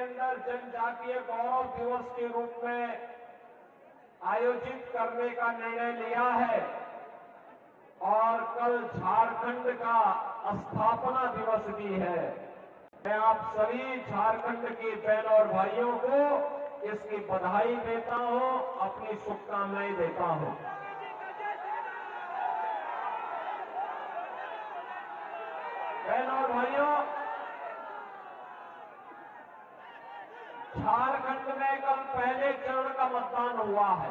अंदर जनजातीय गौरव दिवस के रूप में आयोजित करने का निर्णय लिया है और कल झारखंड का स्थापना दिवस भी है। मैं आप सभी झारखंड के बहन और भाइयों को इसकी बधाई देता हूं, अपनी शुभकामनाएं देता हूं। बहन और भाइयों, झारखंड में कल पहले चरण का मतदान हुआ है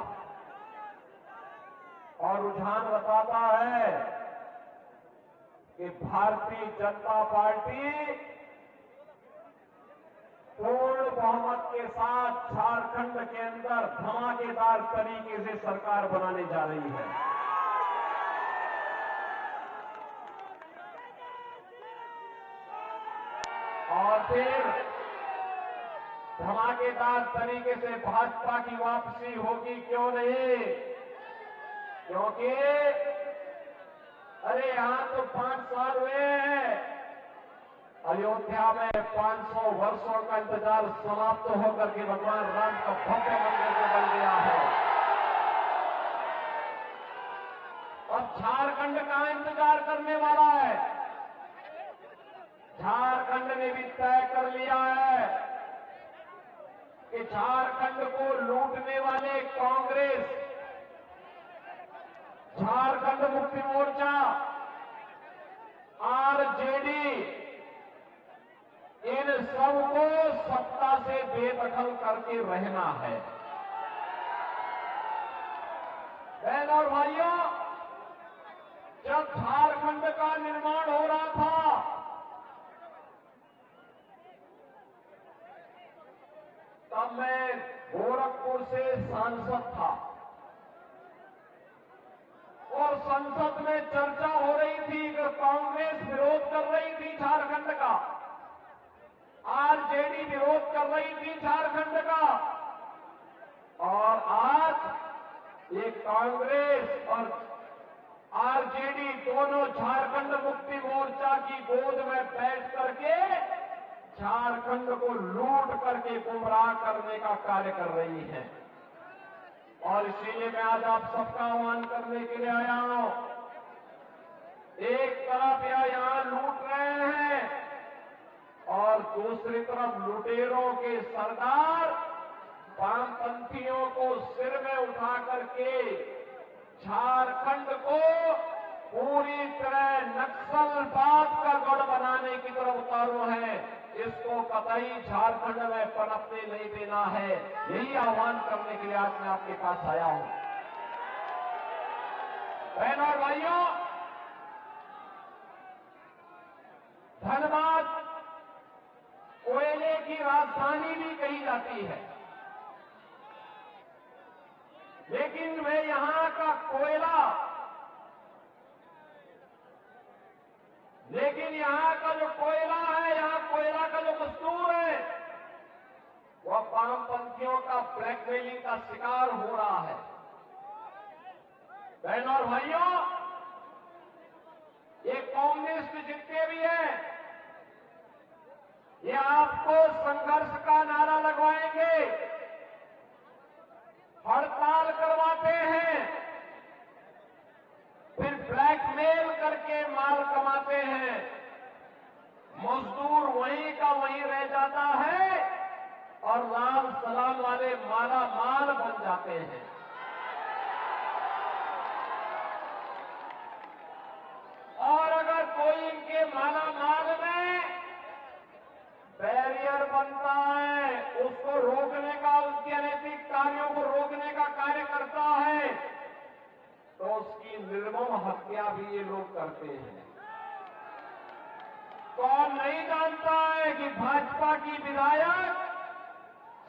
और रुझान बताता है कि भारतीय जनता पार्टी पूर्ण बहुमत के साथ झारखंड के अंदर धमाकेदार तरीके से सरकार बनाने जा रही है। और फिर धमाकेदार तरीके से भाजपा की वापसी होगी, क्यों नहीं? क्योंकि अरे यहां तो 5 साल हुए हैं, अयोध्या में 500 वर्षों का इंतजार समाप्त होकर के भगवान राम का भव्य मंदिर जो बन गया है। अब झारखंड का इंतजार करने वाला है। झारखंड ने भी तय कर लिया है कि झारखंड को लूटने वाले कांग्रेस, झारखंड मुक्ति मोर्चा, आरजेडी, इन सबको सत्ता से बेदखल करके रहना है। बहन और भाइयों, जब झारखंड का निर्माण हो रहा था तब मैं गोरखपुर से सांसद था और संसद में चर्चा हो रही थी कि कांग्रेस विरोध कर रही थी झारखंड का, आरजेडी विरोध कर रही थी झारखंड का, और आज ये कांग्रेस और आरजेडी दोनों झारखंड मुक्ति मोर्चा की गोद में बैठ करके झारखंड को लूट करके गुमराह करने का कार्य कर रही है। और इसीलिए मैं आज आप सबका आह्वान करने के लिए आया हूं। एक तरफ यहां लूट रहे हैं और दूसरी तरफ लुटेरों के सरदार वामपंथियों को सिर में उठा करके झारखंड को पूरी तरह नक्सलवाद का गढ़ बनाने की तरफ उतारू है। इसको कतई झारखंड में पनपने नहीं देना है। यही आह्वान करने के लिए आज मैं आपके पास आया हूं। बहन और भाइयों, धनबाद कोयले की राजधानी भी कही जाती है, लेकिन वे यहां का कोयला, लेकिन यहां का जो कोयला है, यहां कोयला का जो मजदूर है, वह वामपंथियों का ब्लैकमेलिंग का शिकार हो रहा है। बहन और भाइयों, ये कम्युनिस्ट जितने भी हैं, ये आपको संघर्ष का नारा लगवाएंगे, हड़ताल करवाते हैं, फिर ब्लैकमेल करके माल कमाते हैं। मजदूर वहीं का वहीं रह जाता है और लाल सलाम वाले माला माल बन जाते हैं। और अगर कोई इनके माला माल में बैरियर बनता है, उसको रोकने का, उसके अनैतिक कार्यों को रोकने का कार्य करता है, तो उसकी निर्मम हत्या भी ये लोग करते हैं। कौन नहीं जानता है कि भाजपा की विधायक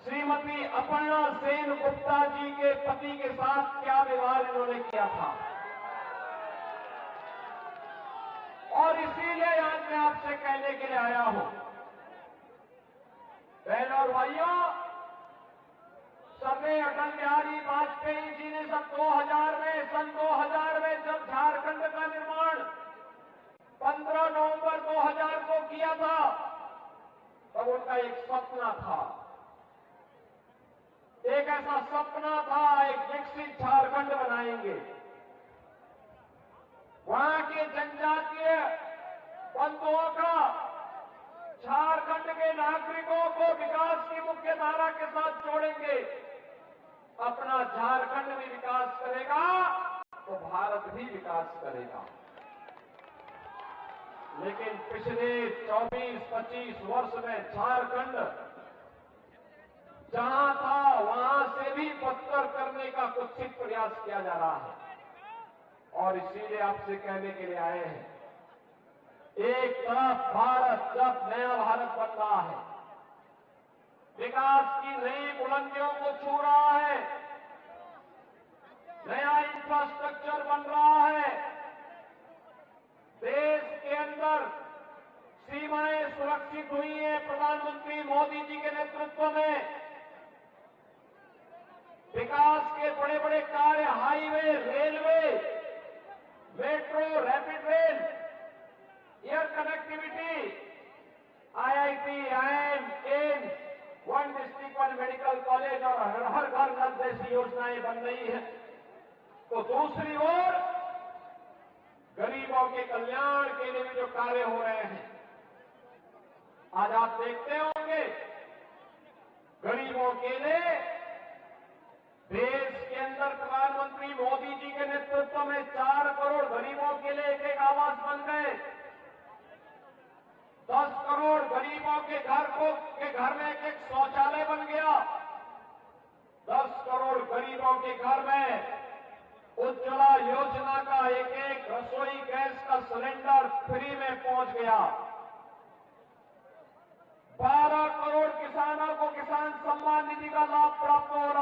श्रीमती अपर्णा सेन गुप्ता जी के पति के साथ क्या व्यवहार इन्होंने किया था। और इसीलिए आज मैं आपसे कहने के लिए आया हूं, बहन और भाइयों, समय अटल बिहारी वाजपेयी जी ने सन 2000 में जब झारखंड का निर्माण 15 नवंबर 2000 को किया था, तब उनका एक सपना था, एक ऐसा सपना था, एक विकसित झारखंड बनाएंगे। वहां के जनजातीय बंधुओं का झारखंड के नागरिकों को विकास की मुख्य धारा के साथ जोड़ेंगे। अपना झारखंड भी विकास करेगा तो भारत भी विकास करेगा। लेकिन पिछले 24-25 वर्ष में झारखंड जहां था वहां से भी बदतर करने का कुत्सित प्रयास किया जा रहा है। और इसीलिए आपसे कहने के लिए आए हैं, एक तरफ भारत जब नया भारत बन रहा है, विकास की नई बुलंदियों को छू रहा है, नया इंफ्रास्ट्रक्चर बन रहा है, देश के अंदर सीमाएं सुरक्षित हुई हैं प्रधानमंत्री मोदी जी के नेतृत्व में। विकास के बड़े बड़े कार्य, highway, railway, metro, rapid rail, air connectivity, IIT, IIM, AIIMS, one district one medical college और हर घर नल जैसी योजनाएं बन रही हैं। तो दूसरी ओर गरीबों के कल्याण के लिए भी जो कार्य हो रहे हैं, आज आप देखते होंगे गरीबों के लिए देश के अंदर प्रधानमंत्री मोदी जी के नेतृत्व में 4 करोड़ गरीबों के लिए एक आवास बन गए। 10 करोड़ गरीबों के घर में एक शौचालय बन गया। 10 करोड़ गरीबों के घर में उज्ज्वला योजना का एक रसोई गैस का सिलेंडर फ्री में पहुंच गया। 12 करोड़ किसानों को किसान सम्मान निधि का लाभ प्राप्त हो